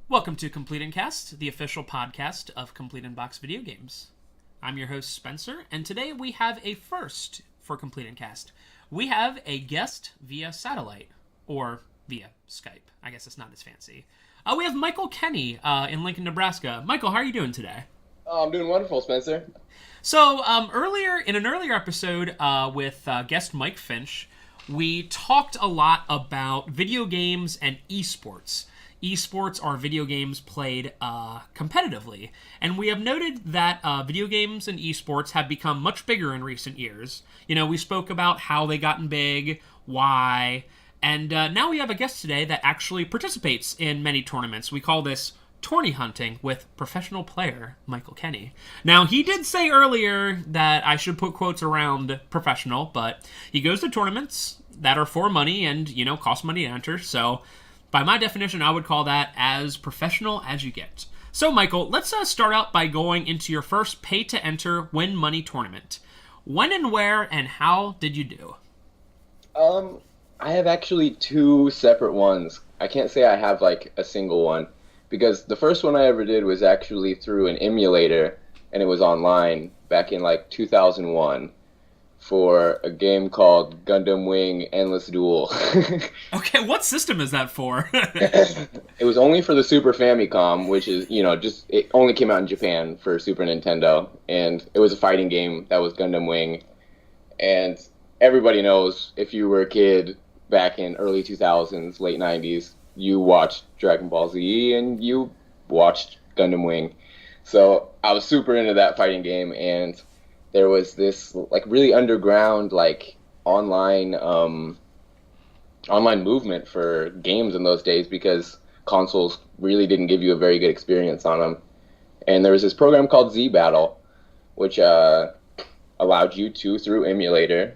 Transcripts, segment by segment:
Welcome to Complete and Cast, the official podcast of Complete and Box Video Games. I'm your host, Spenser, and today we have a first for Complete and Cast. We have a guest via satellite, or via Skype. I guess it's not as fancy. We have Michael Kenney in Lincoln, Nebraska. Michael, how are you doing today? Oh, I'm doing wonderful, Spenser. So, in an earlier episode with guest Mike Finch, we talked a lot about video games and esports. Esports are video games played competitively, and we have noted that video games and esports have become much bigger in recent years. You know, we spoke about how they gotten big, why, and now we have a guest today that actually participates in many tournaments. We call this tourney hunting with professional player Michael Kenney. Now, he did say earlier that I should put quotes around professional, but he goes to tournaments that are for money and, you know, cost money to enter, so by my definition, I would call that as professional as you get. So, Michael, let's start out by going into your first pay-to-enter win money tournament. When and where and how did you do? I have actually two separate ones. I can't say I have like a single one because the first one I ever did was actually through an emulator, and it was online back in like 2001 for a game called Gundam Wing Endless Duel. Okay, what system is that for? It was only for the Super Famicom, which is, you know, just it only came out in Japan for Super Nintendo, and it was a fighting game that was Gundam Wing. And everybody knows, if you were a kid back in early 2000s, late 90s, you watched Dragon Ball Z and you watched Gundam Wing. So I was super into that fighting game, and there was this like really underground like online movement for games in those days because consoles really didn't give you a very good experience on them. And there was this program called Z Battle, which allowed you to, through emulator,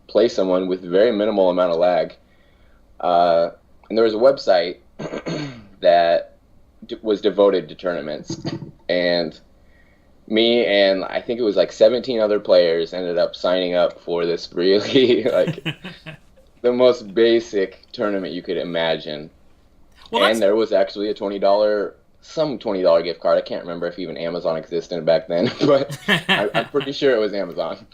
play someone with very minimal amount of lag. And there was a website that was devoted to tournaments, and me and I think it was like 17 other players ended up signing up for this really like the most basic tournament you could imagine. Well, and there was actually a $20 gift card. I can't remember if even Amazon existed back then, but I'm pretty sure it was Amazon.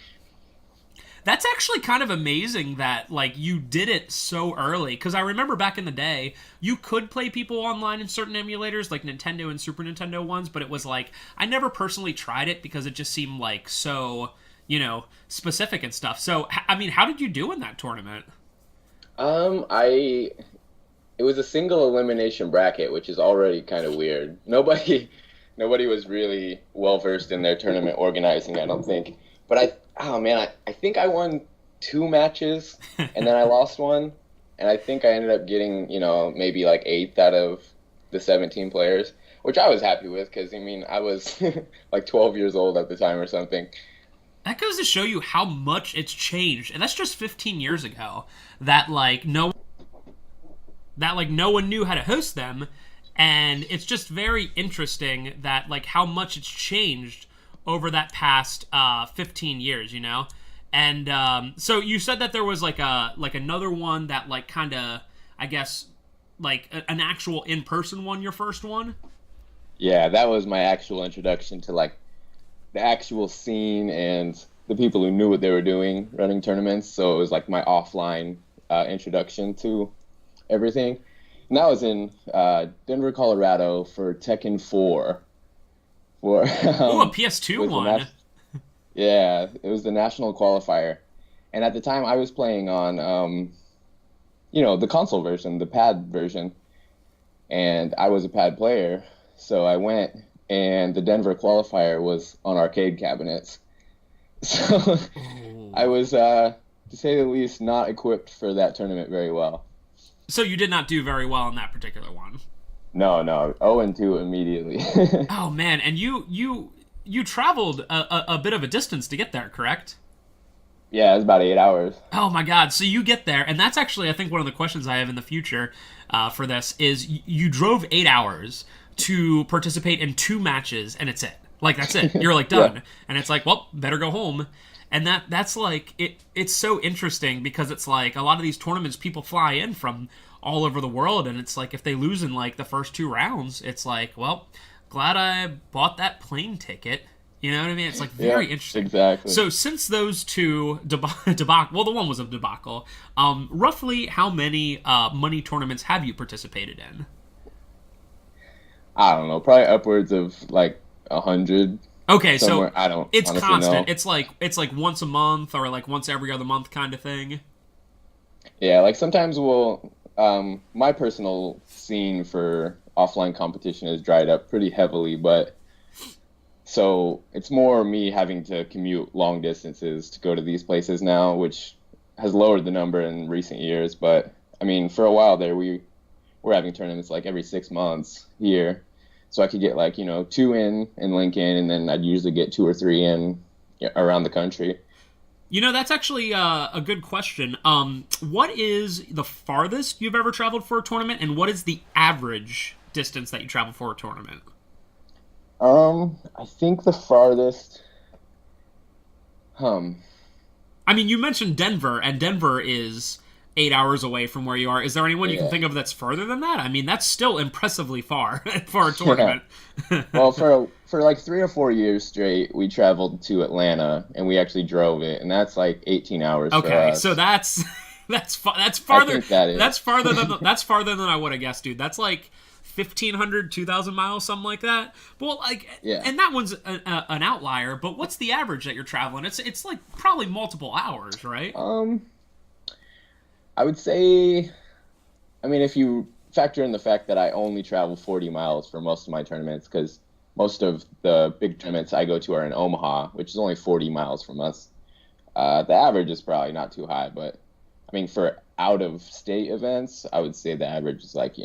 That's actually kind of amazing that, like, you did it so early, because I remember back in the day, you could play people online in certain emulators, like Nintendo and Super Nintendo ones, but it was like, I never personally tried it because it just seemed like so, you know, specific and stuff. So, I mean, how did you do in that tournament? It was a single elimination bracket, which is already kind of weird. Nobody was really well-versed in their tournament organizing, I don't think. But I think I won 2 matches, and then I lost one, and I think I ended up getting, you know, maybe like 8th out of the 17 players, which I was happy with, because, I mean, I was like 12 years old at the time or something. That goes to show you how much it's changed, and that's just 15 years ago, that no one knew how to host them, and it's just very interesting that, like, how much it's changed over that past 15 years, you know? And so you said that there was like another one that like kind of, I guess, like an actual in-person one, your first one? Yeah, that was my actual introduction to like the actual scene and the people who knew what they were doing running tournaments. So it was like my offline introduction to everything. And that was in Denver, Colorado for Tekken 4. A PS2 one. Yeah, it was the national qualifier. And at the time, I was playing on, the console version, the pad version. And I was a pad player, so I went, and the Denver qualifier was on arcade cabinets. So I was, to say the least, not equipped for that tournament very well. So you did not do very well in that particular one? No, 0-2 immediately. Oh man, and you traveled a bit of a distance to get there, correct? Yeah, it was about 8 hours. Oh my god, so you get there, and that's actually, I think, one of the questions I have in the future for this, is you drove 8 hours to participate in 2 matches, and it's it. Like, that's it. You're like, done. Yeah. And it's like, well, better go home. And that's like it's so interesting because it's like a lot of these tournaments people fly in from all over the world, and it's like if they lose in like the first 2 rounds, it's like, well, glad I bought that plane ticket. You know what I mean? It's like very interesting. Exactly. So since those two debacle, well, the one was a debacle. Roughly how many money tournaments have you participated in? I don't know, probably upwards of like 100. Okay, somewhere. so I don't. it's constant. Know. It's like once a month or like once every other month kind of thing. Yeah, like sometimes we'll. My personal scene for offline competition has dried up pretty heavily, but so it's more me having to commute long distances to go to these places now, which has lowered the number in recent years. But I mean, for a while there, we were having tournaments like every 6 months here. So I could get like, 2 in Lincoln, and then I'd usually get 2 or 3 in around the country. That's actually a good question. What is the farthest you've ever traveled for a tournament, and what is the average distance that you travel for a tournament? I think the farthest. I mean, you mentioned Denver, and Denver is 8 hours away from where you are. Is there anyone you can think of that's further than that? I mean, that's still impressively far for a tournament. Yeah. Well, for like 3 or 4 years straight, we traveled to Atlanta, and we actually drove it, and that's like 18 hours. Okay, for us. So that's farther. I think that is. That's farther than I would have guessed, dude. That's like 1,500, 2,000 miles, something like that. Well, like, and that one's an outlier. But what's the average that you're traveling? It's like probably multiple hours, right? I would say, I mean, if you factor in the fact that I only travel 40 miles for most of my tournaments, because most of the big tournaments I go to are in Omaha, which is only 40 miles from us. The average is probably not too high, but I mean, for out-of-state events, I would say the average is like,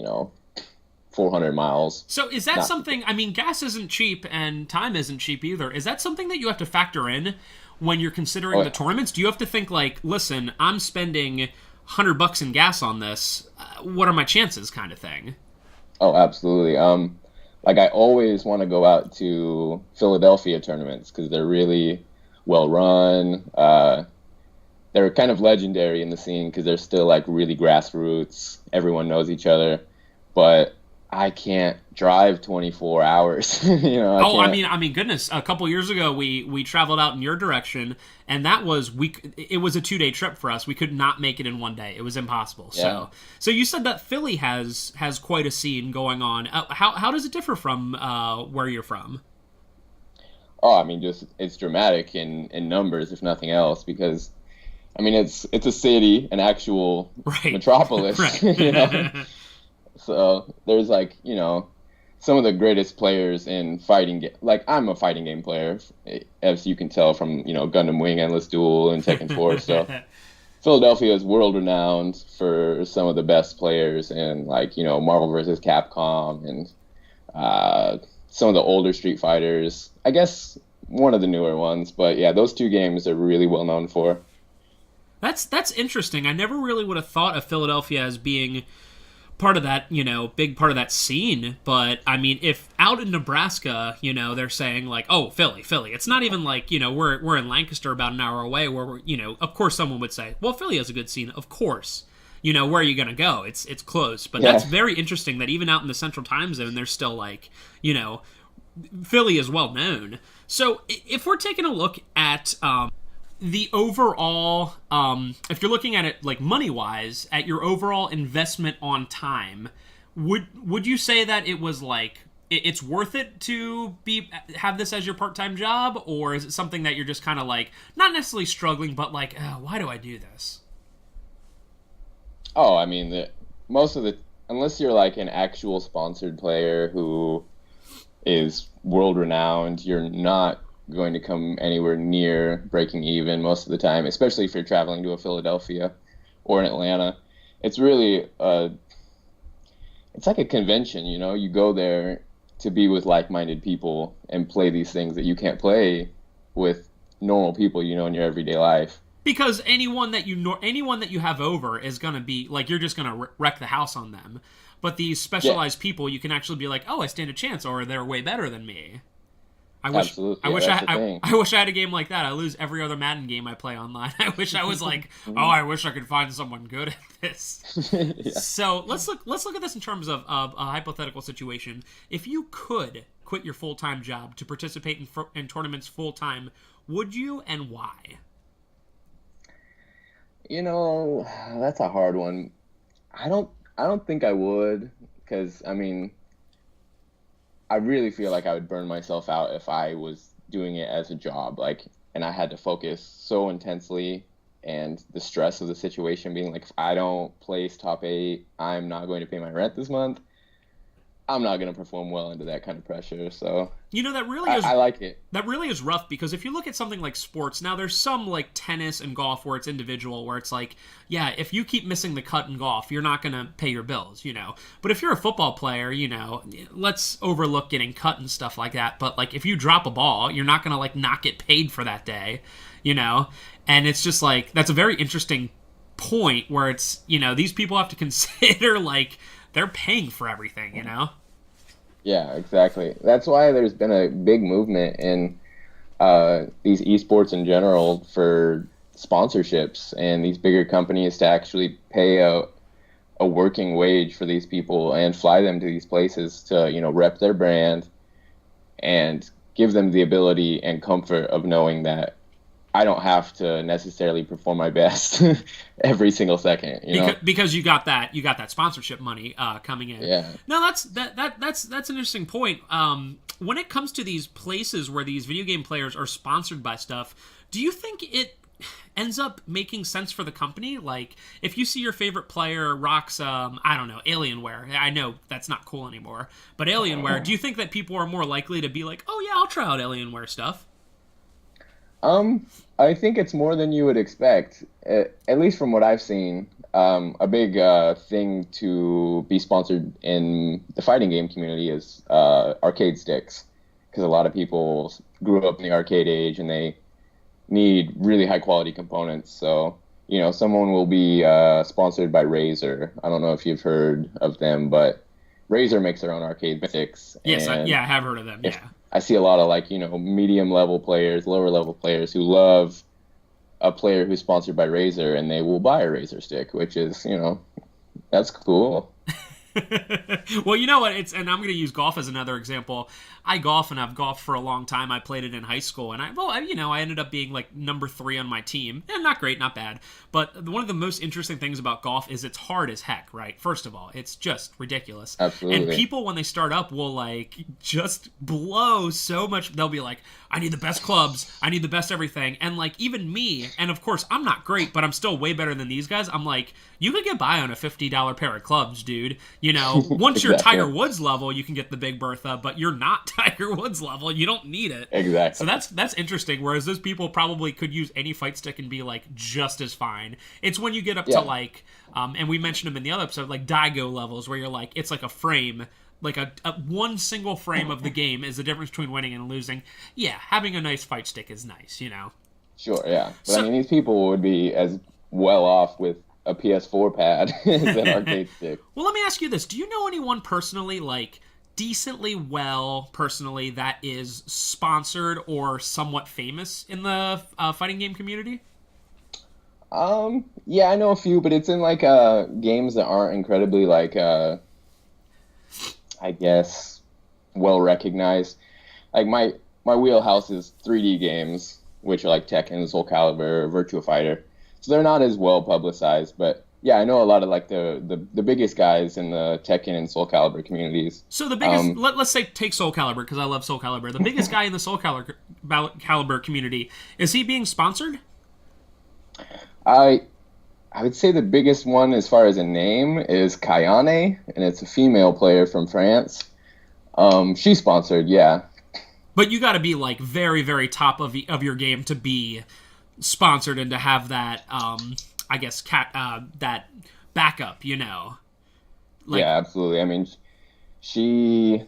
400 miles. So is that something, I mean, gas isn't cheap and time isn't cheap either. Is that something that you have to factor in when you're considering the tournaments? Do you have to think like, listen, I'm spending $100 in gas on this, what are my chances, kind of thing? Oh, absolutely. Like I always want to go out to Philadelphia tournaments because they're really well run. They're kind of legendary in the scene because they're still like really grassroots. Everyone knows each other, but I can't drive 24 hours. I mean, goodness. A couple years ago, we traveled out in your direction, and it was a 2-day trip for us. We could not make it in one day. It was impossible. Yeah. So you said that Philly has quite a scene going on. How does it differ from where you're from? Oh, I mean, just it's dramatic in numbers, if nothing else, because I mean it's a city, an actual metropolis. Right. So there's like, some of the greatest players in fighting like I'm a fighting game player, as you can tell from, Gundam Wing Endless Duel and Tekken 4. So Philadelphia is world renowned for some of the best players in like, Marvel vs. Capcom and some of the older Street Fighters. I guess one of the newer ones, but yeah, those 2 games are really well known for. That's interesting. I never really would have thought of Philadelphia as being part of that, big part of that scene. But I mean, if out in Nebraska, they're saying like, oh, Philly, it's not even like, we're in Lancaster about an hour away where we're, of course someone would say, well, Philly has a good scene. Of course, where are you going to go? It's close. But that's very interesting that even out in the central time zone, there's still like, Philly is well known. So if we're taking a look at, the overall, if you're looking at it like money-wise, at your overall investment on time, would you say that it was like it's worth it to have this as your part-time job, or is it something that you're just kind of like not necessarily struggling, but like, oh, why do I do this? Oh, I mean, unless you're like an actual sponsored player who is world-renowned, you're not going to come anywhere near breaking even most of the time, especially if you're traveling to a Philadelphia or an Atlanta. It's really it's like a convention, you go there to be with like-minded people and play these things that you can't play with normal people in your everyday life. Because anyone that you have over is going to be like, you're just going to wreck the house on them. But these specialized people, you can actually be like, oh, I stand a chance, or they're way better than me. Absolutely. I wish That's the thing. I wish I had a game like that. I lose every other Madden game I play online. I wish I was like, oh, I wish I could find someone good at this. Yeah. So let's look at this in terms of a hypothetical situation. If you could quit your full-time job to participate in tournaments full-time, would you, and why? That's a hard one. I don't think I would, because I really feel like I would burn myself out if I was doing it as a job, and I had to focus so intensely, and the stress of the situation being like, if I don't place top 8, I'm not going to pay my rent this month. I'm not going to perform well under that kind of pressure. So that really is. I like it. That really is rough, because if you look at something like sports, now there's some like tennis and golf where it's individual, where it's like, yeah, if you keep missing the cut in golf, you're not going to pay your bills, But if you're a football player, let's overlook getting cut and stuff like that. But like if you drop a ball, you're not going to like not get paid for that day, And it's just like, that's a very interesting point where it's, these people have to consider like they're paying for everything, Yeah, exactly. That's why there's been a big movement in these esports in general for sponsorships and these bigger companies to actually pay a working wage for these people and fly them to these places to, rep their brand and give them the ability and comfort of knowing that I don't have to necessarily perform my best every single second, because you got that sponsorship money coming in. Yeah. No, that's an interesting point. When it comes to these places where these video game players are sponsored by stuff, do you think it ends up making sense for the company? Like, if you see your favorite player rocks, I don't know, Alienware. I know that's not cool anymore, but Alienware. Do you think that people are more likely to be like, oh yeah, I'll try out Alienware stuff? I think it's more than you would expect, at least from what I've seen. A big thing to be sponsored in the fighting game community is arcade sticks, because a lot of people grew up in the arcade age and they need really high quality components. So, someone will be sponsored by Razer. I don't know if you've heard of them, but Razer makes their own arcade sticks. Yes, I have heard of them, yeah. I see a lot of medium level players, lower level players who love a player who's sponsored by Razer, and they will buy a Razer stick, which is, that's cool. Well, you know what? And I'm going to use golf as another example. I golf, and I've golfed for a long time. I played it in high school, and I ended up being like number 3 on my team. Not great, not bad. But one of the most interesting things about golf is it's hard as heck, right? First of all, it's just ridiculous. Absolutely. And people, when they start up, will like just blow so much. They'll be like, I need the best clubs. I need the best everything. And like even me, and of course I'm not great, but I'm still way better than these guys. I'm like, you could get by on a $50 pair of clubs, dude. Once you're Tiger Woods level, you can get the Big Bertha, but you're not Tiger Woods level. You don't need it. Exactly. So that's interesting. Whereas those people probably could use any fight stick and be like just as fine. It's when you get up to like, and we mentioned them in the other episode, like Daigo levels, where you're like, it's like a frame. Like a one single frame of the game is the difference between winning and losing. Yeah, having a nice fight stick is nice, Sure, yeah. But these people would be as well off with a PS4 pad as an arcade stick. Well, let me ask you this. Do you know anyone personally, like decently well personally, that is sponsored or somewhat famous in the fighting game community? Yeah, I know a few, but it's in like games that aren't incredibly like I guess well recognized. Like my wheelhouse is 3D games, which are like Tekken, Soul Calibur, Virtua Fighter. So they're not as well publicized, but yeah, I know a lot of like the biggest guys in the Tekken and Soul Calibur communities. So the biggest, let's say take Soul Calibur, because I love Soul Calibur. The biggest guy in the Soul Calibur community, is he being sponsored? I would say the biggest one as far as a name is Kayane, and it's a female player from France. She's sponsored, yeah. But you got to be like very, very top of your game to be sponsored and to have that, I guess, that backup, Like, yeah, absolutely. I mean, she,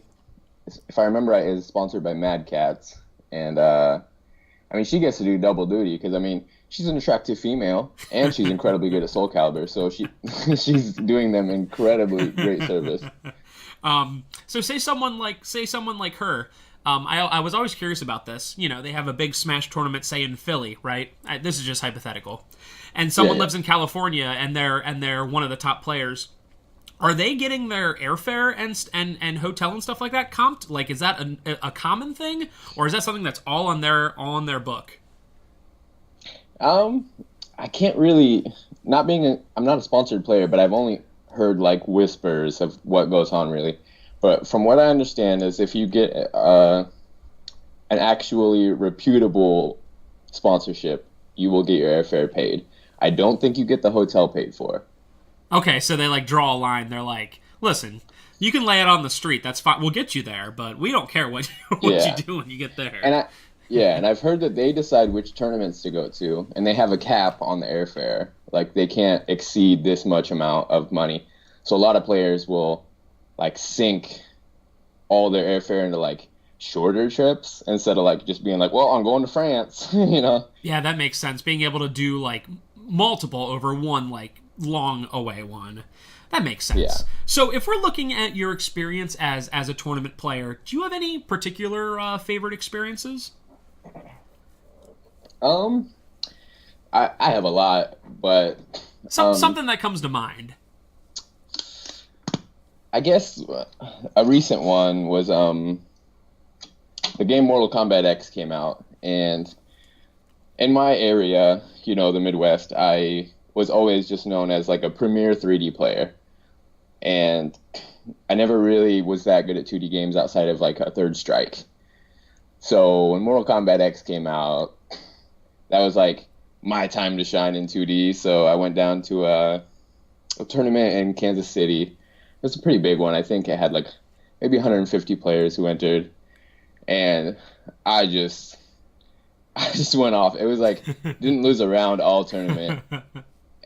if I remember right, is sponsored by Mad Cats, and she gets to do double duty because she's an attractive female, and she's incredibly good at Soul Calibur, so she's doing them incredibly great service. So say someone like her, I was always curious about this. You know, they have a big Smash tournament, say in Philly, right? This is just hypothetical, and someone lives in California, and they're one of the top players. Are they getting their airfare and hotel and stuff like that comped? Like, is that a common thing, or is that something that's all on their book? I can't really, I'm not a sponsored player, but I've only heard like whispers of what goes on really. But from what I understand is if you get an actually reputable sponsorship, you will get your airfare paid. I don't think you get the hotel paid for. Okay, so they like draw a line. They're like, listen, you can lay it on the street. That's fine. We'll get you there, but we don't care what you do when you get there. And I've heard that they decide which tournaments to go to, and they have a cap on the airfare. Like, they can't exceed this much amount of money. So a lot of players will, like, sink all their airfare into, like, shorter trips instead of, like, just being like, well, I'm going to France, you know? Yeah, that makes sense. Being able to do, like, multiple over one, like, long away one. That makes sense. Yeah. So if we're looking at your experience as a tournament player, do you have any particular favorite experiences? I have a lot, but something that comes to mind. I guess a recent one was the game Mortal Kombat X came out, and in my area, you know, the Midwest, I was always just known as like a premier 3D player, and I never really was that good at 2D games outside of like a Third Strike. So when Mortal Kombat X came out, that was like my time to shine in 2D. So I went down to a tournament in Kansas City. It was a pretty big one. I think it had like maybe 150 players who entered, and I just went off. It was like didn't lose a round all tournament,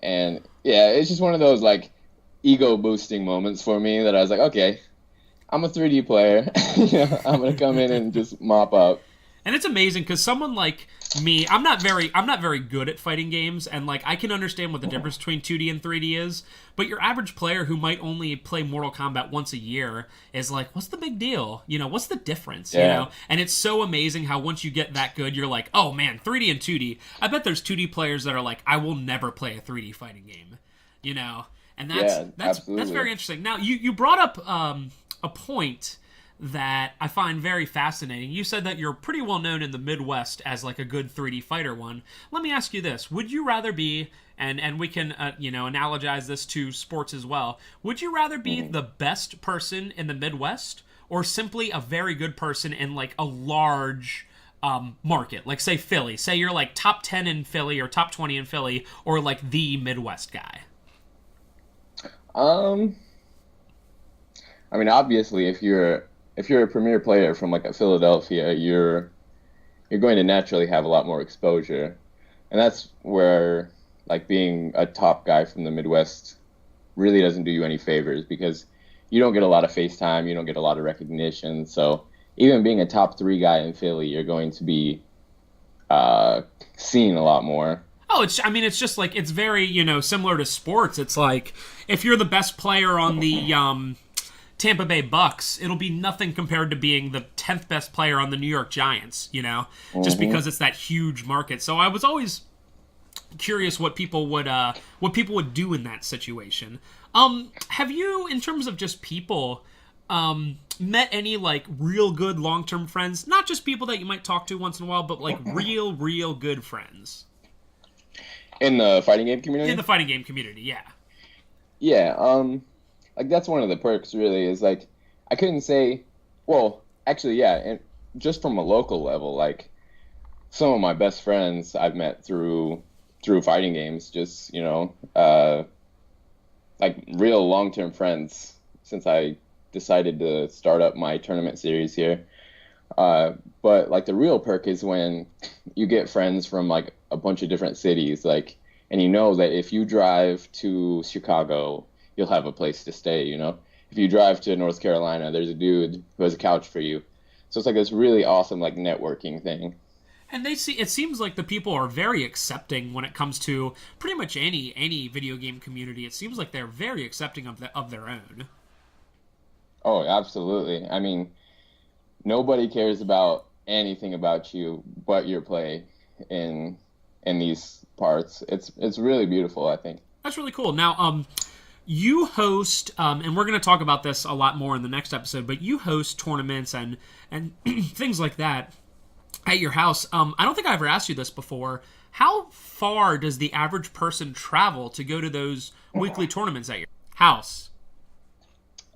and yeah, it's just one of those like ego boosting moments for me that I was like, okay, I'm a 3D player. You know, I'm gonna come in and just mop up. And it's amazing because someone like me, I'm not very good at fighting games, and like I can understand what the difference between 2D and 3D is. But your average player who might only play Mortal Kombat once a year is like, what's the big deal? You know, what's the difference? Yeah. You know, and it's so amazing how once you get that good, you're like, oh man, 3D and 2D. I bet there's 2D players that are like, I will never play a 3D fighting game. You know, and that's very interesting. Now you brought up a point that I find very fascinating. You said that you're pretty well known in the Midwest as like a good 3D fighter one. Let me ask you this. Would you rather be, and we can analogize this to sports as well, would you rather be the best person in the Midwest or simply a very good person in like a large market? Like say Philly. Say you're like top 10 in Philly or top 20 in Philly, or like the Midwest guy. I mean, obviously, if you're a premier player from like a Philadelphia, you're going to naturally have a lot more exposure, and that's where like being a top guy from the Midwest really doesn't do you any favors, because you don't get a lot of face time, you don't get a lot of recognition. So even being a top 3 guy in Philly, you're going to be seen a lot more. Oh, it's just like, it's very, similar to sports. It's like, if you're the best player on the Tampa Bay Bucks, it'll be nothing compared to being the 10th best player on the New York Giants, just because it's that huge market. So I was always curious what people would do in that situation. Have you, in terms of just people, met any like real good long-term friends? Not just people that you might talk to once in a while, but like real good friends. In the fighting game community? In the fighting game community, yeah. Yeah, like that's one of the perks really, is like I couldn't say, well, actually, yeah, and just from a local level, like some of my best friends I've met through fighting games, just, like real long-term friends since I decided to start up my tournament series here. But like the real perk is when you get friends from like a bunch of different cities, like, and you know that if you drive to Chicago, you'll have a place to stay, If you drive to North Carolina, there's a dude who has a couch for you. So it's like this really awesome like networking thing. And it seems like the people are very accepting when it comes to pretty much any video game community. It seems like they're very accepting of their own. Oh, absolutely. I mean, nobody cares about anything about you but your play in these parts. It's really beautiful, I think. That's really cool. Now, you host, and we're going to talk about this a lot more in the next episode, but you host tournaments and things like that at your house. I don't think I ever asked you this before. How far does the average person travel to go to those weekly tournaments at your house?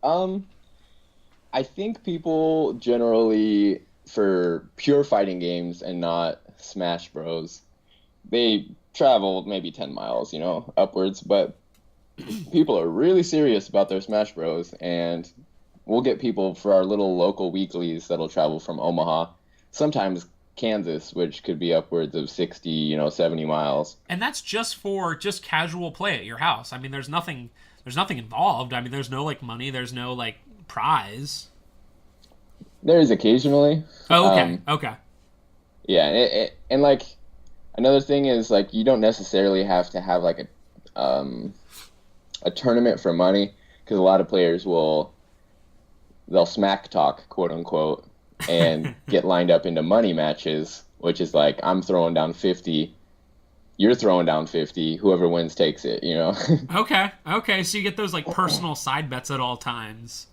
I think people generally, for pure fighting games and not Smash Bros, they travel maybe 10 miles, upwards, but people are really serious about their Smash Bros, and we'll get people for our little local weeklies that'll travel from Omaha, sometimes Kansas, which could be upwards of 60, 70 miles. And that's just for just casual play at your house. I mean, there's nothing involved. I mean, there's no money, there's no prize. There is occasionally. Oh, okay. Okay. Yeah, and another thing is you don't necessarily have to have a tournament for money, because a lot of players they'll smack talk, quote unquote, and get lined up into money matches, which is I'm throwing down 50, you're throwing down 50, whoever wins takes it, Okay, so you get those personal side bets at all times.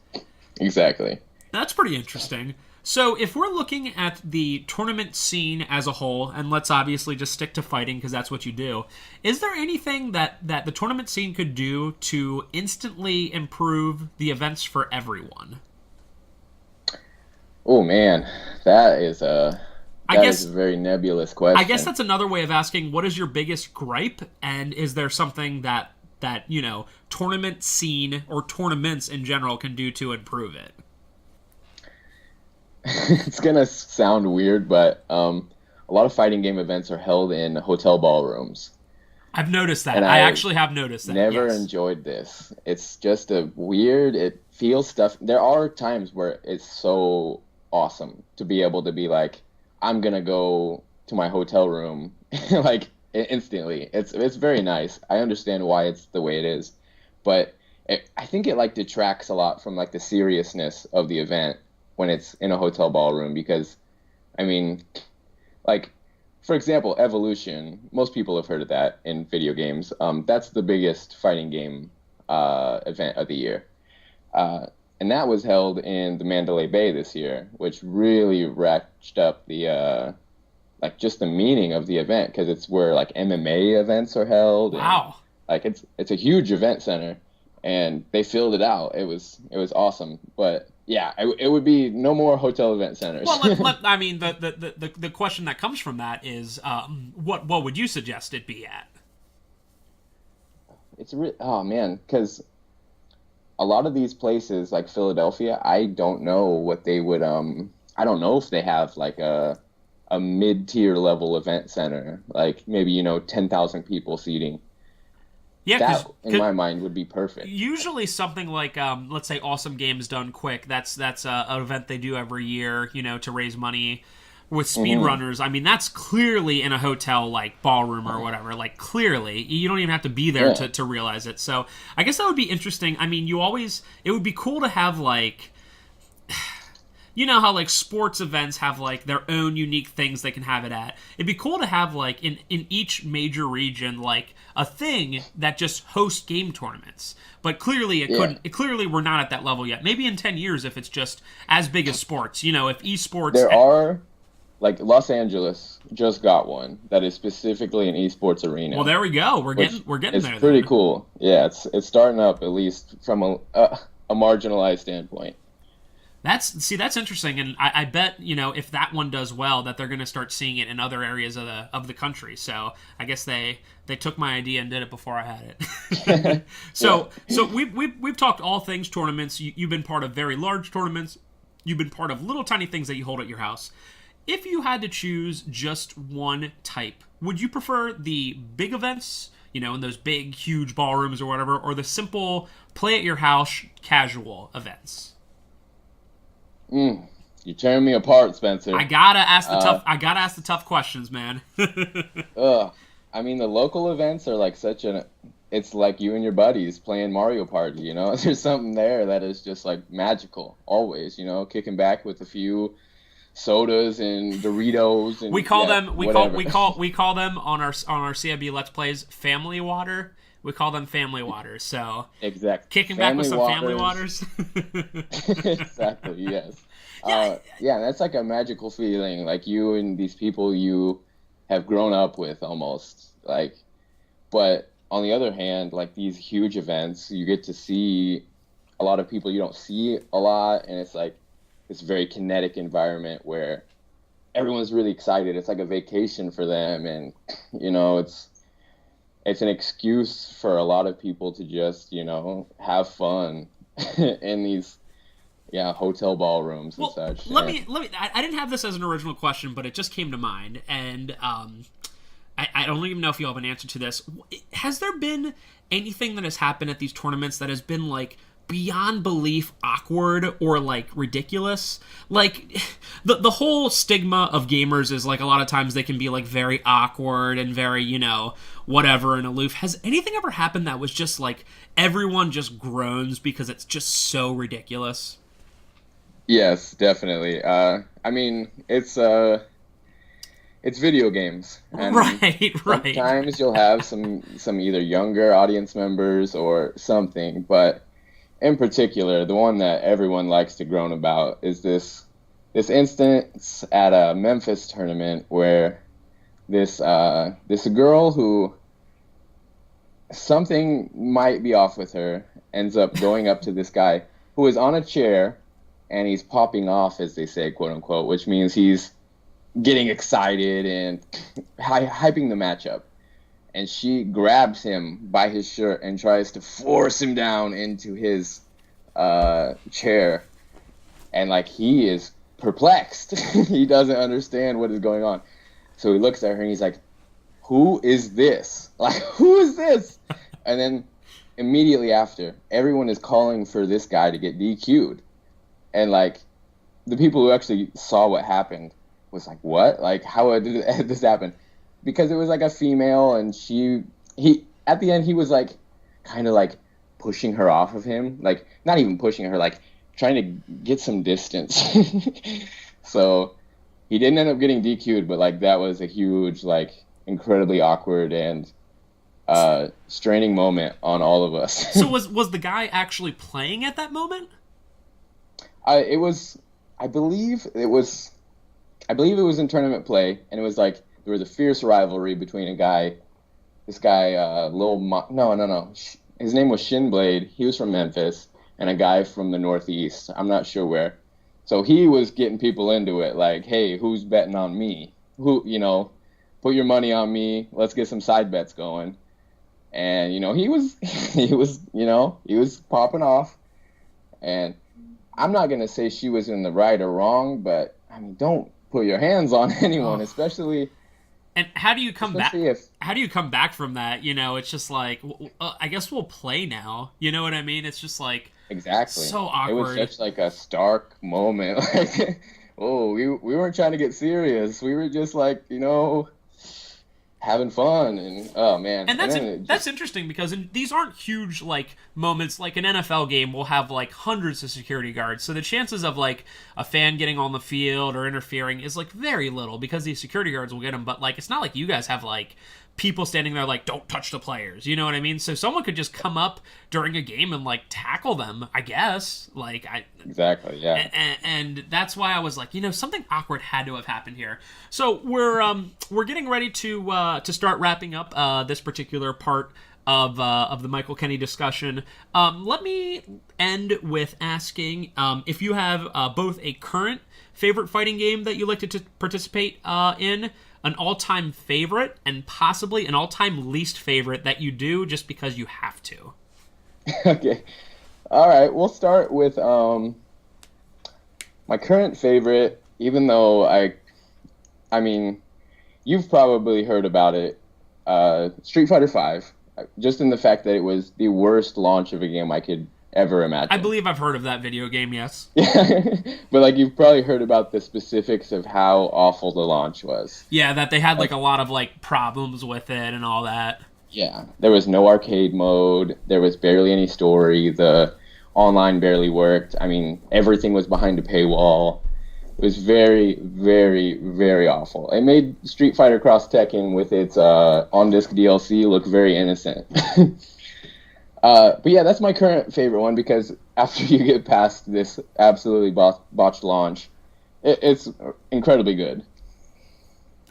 Exactly. That's pretty interesting. So if we're looking at the tournament scene as a whole, and let's obviously just stick to fighting because that's what you do, is there anything that the tournament scene could do to instantly improve the events for everyone? Oh man, that is a very nebulous question. I guess that's another way of asking, what is your biggest gripe, and is there something that tournament scene or tournaments in general can do to improve it? It's gonna sound weird, but a lot of fighting game events are held in hotel ballrooms. I've noticed that. I actually have noticed that. Never enjoyed this. It's just it feels stuff. There are times where it's so awesome to be able to be I'm gonna go to my hotel room instantly. It's very nice. I understand why it's the way it is, but I think it detracts a lot from the seriousness of the event when it's in a hotel ballroom, because for example, Evolution, most people have heard of that in video games. That's the biggest fighting game event of the year, and that was held in the Mandalay Bay this year, which really ratcheted up the just the meaning of the event, because it's where MMA events are held. Wow. And, it's a huge event center, and they filled it out. It was awesome, but yeah, it would be no more hotel event centers. Well, the question that comes from that is, what would you suggest it be at? Oh man, because a lot of these places like Philadelphia, I don't know what they would. I don't know if they have a mid-tier level event center, maybe 10,000 people seating. Yeah, that in my mind would be perfect. Usually something let's say Awesome Games Done Quick. That's an event they do every year, to raise money with speedrunners. I mean, that's clearly in a hotel ballroom or whatever. Clearly, you don't even have to be there to realize it. So I guess that would be interesting. I mean, it would be cool to have you know how sports events have their own unique things they can have it at. It'd be cool to have in each major region a thing that just hosts game tournaments. But clearly it couldn't. Clearly we're not at that level yet. Maybe in 10 years if it's just as big as sports. If esports. There are Los Angeles just got one that is specifically an esports arena. Well, there we go. We're getting there. It's pretty cool. Yeah, it's starting up, at least from a marginalized standpoint. That's interesting, and I bet if that one does well, that they're going to start seeing it in other areas of the country. So I guess they took my idea and did it before I had it. So we've talked all things tournaments. You've been part of very large tournaments. You've been part of little tiny things that you hold at your house. If you had to choose just one type, would you prefer the big events, in those big, huge ballrooms or whatever, or the simple play at your house, casual events? You're tearing me apart, Spencer. I gotta ask the tough questions, man. I mean, the local events are it's like you and your buddies playing Mario Party, you know? There's something there that is just like magical always, you know, kicking back with a few sodas and Doritos and we call them on our CIB Let's Plays family water. We call them family waters. So exactly. Kicking back with some family waters. Exactly, yes. Yeah, that's like a magical feeling, like you and these people you have grown up with almost, like, but on the other hand, like these huge events, you get to see a lot of people you don't see a lot, and it's like this very kinetic environment where everyone's really excited. It's like a vacation for them, and you know, it's an excuse for a lot of people to just, you know, have fun in these hotel ballrooms and such. Let me. I didn't have this as an original question, but it just came to mind, and I don't even know if you have an answer to this. Has there been anything that has happened at these tournaments that has been like beyond belief awkward or like ridiculous? Like the whole stigma of gamers is like a lot of times they can be like very awkward and very, you know, whatever and aloof. Has anything ever happened that was just like everyone just groans because it's just so ridiculous? Yes, definitely. I mean, it's video games, and right. Sometimes you'll have some either younger audience members or something, but in particular, the one that everyone likes to groan about is this instance at a Memphis tournament where this girl who something might be off with her ends up going up to this guy who is on a chair, and he's popping off, as they say, quote unquote, which means he's getting excited and hyping the match up. And she grabs him by his shirt and tries to force him down into his chair. And like, he is perplexed. He doesn't understand what is going on. So he looks at her and he's like, who is this? Like, who is this? And then immediately after, everyone is calling for this guy to get DQ'd. And like, the people who actually saw what happened was like, what? Like, how did this happen? Because it was like a female, and he at the end, he was like kind of like pushing her off of him, like not even pushing her, like trying to get some distance. So he didn't end up getting DQ'd, but like that was a huge, like incredibly awkward and straining moment on all of us. So was the guy actually playing at that moment? I believe it was in tournament play, and it was like there was a fierce rivalry between his name was Shinblade. He was from Memphis, and a guy from the Northeast. I'm not sure where. So he was getting people into it, like, hey, who's betting on me? Who, you know, put your money on me. Let's get some side bets going. And you know, he was popping off, and I'm not going to say she was in the right or wrong, but I mean, don't put your hands on anyone, especially. And how do you come back? How do you come back from that? You know, it's just like, I guess we'll play now. You know what I mean? It's just like, exactly. So awkward. It was such like a stark moment. Like, oh, we weren't trying to get serious. We were just like, you know, having fun, and oh man. And that's interesting, because these aren't huge like moments. Like an NFL game will have like hundreds of security guards, so the chances of like a fan getting on the field or interfering is like very little, because these security guards will get them. But like, it's not like you guys have like people standing there like, don't touch the players, you know what I mean? So someone could just come up during a game and like tackle them, I guess. Like exactly, yeah. And that's why I was like, you know, something awkward had to have happened here. So we're getting ready to start wrapping up this particular part of the Michael Kenney discussion. Let me end with asking if you have both a current favorite fighting game that you like to participate in, an all-time favorite, and possibly an all-time least favorite that you do just because you have to. Okay. All right. We'll start with my current favorite, even though I mean, you've probably heard about it, Street Fighter V, just in the fact that it was the worst launch of a game I could ever imagine. I believe I've heard of that video game, yes. Yeah, but like, you've probably heard about the specifics of how awful the launch was. Yeah, that they had like a lot of like problems with it and all that. Yeah, there was no arcade mode. There was barely any story. The online barely worked. I mean, everything was behind a paywall. It was very, very, very awful. It made Street Fighter Cross Tekken with its on-disc DLC look very innocent. But yeah, that's my current favorite one because after you get past this absolutely botched launch, it's incredibly good.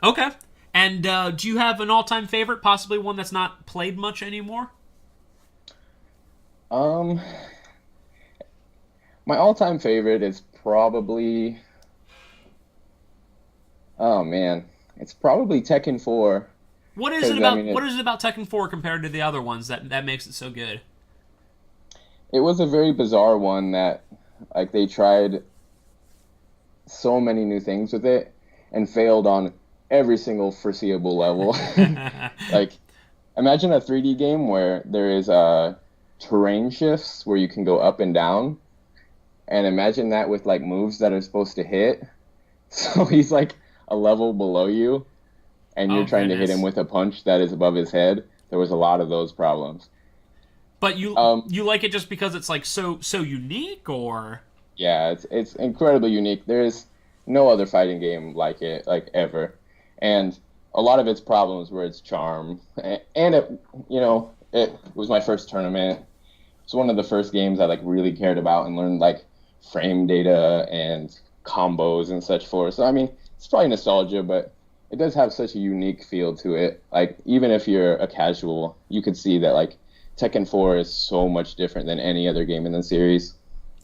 Okay. And do you have an all-time favorite, possibly one that's not played much anymore? My all-time favorite is probably, oh man, it's probably Tekken 4. What is it about? What is it about Tekken 4 compared to the other ones that makes it so good? It was a very bizarre one that, like, they tried so many new things with it and failed on every single foreseeable level. Like, imagine a 3D game where there is terrain shifts where you can go up and down, and imagine that with like moves that are supposed to hit. So he's like a level below you, and you're trying to hit him with a punch that is above his head. There was a lot of those problems. But you like it just because it's like so unique, or? Yeah, it's incredibly unique. There's no other fighting game like it, like ever. And a lot of its problems were its charm. And it was my first tournament. It's one of the first games I like really cared about and learned like frame data and combos and such for. So I mean, it's probably nostalgia, but it does have such a unique feel to it. Like, even if you're a casual, you could see that like Tekken 4 is so much different than any other game in the series.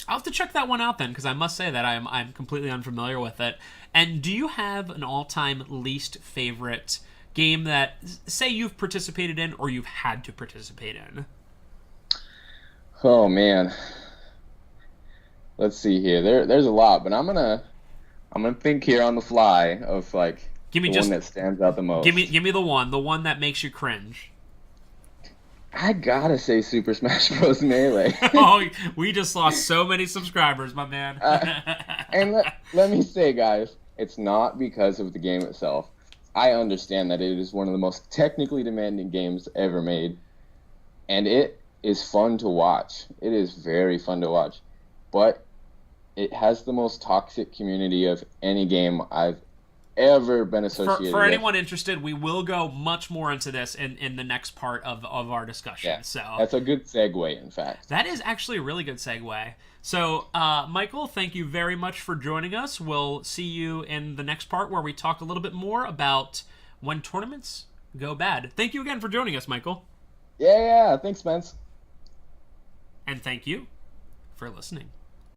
I'll have to check that one out then, because I must say that I'm completely unfamiliar with it. And do you have an all-time least favorite game that, say, you've participated in or you've had to participate in? Oh man, let's see here. There's a lot, but I'm gonna think here on the fly of like one that stands out the most. Give me the one that makes you cringe. I gotta say Super Smash Bros. Melee. Oh, we just lost so many subscribers, my man. And let me say, guys, it's not because of the game itself. I understand that it is one of the most technically demanding games ever made, and it is fun to watch. It is very fun to watch, but it has the most toxic community of any game I've ever been associated with. For anyone interested, we will go much more into this in the next part of our discussion. Yeah, so that's a good segue, in fact. That is actually a really good segue. So, Michael, thank you very much for joining us. We'll see you in the next part where we talk a little bit more about when tournaments go bad. Thank you again for joining us, Michael. Yeah. Thanks, Spence. And thank you for listening.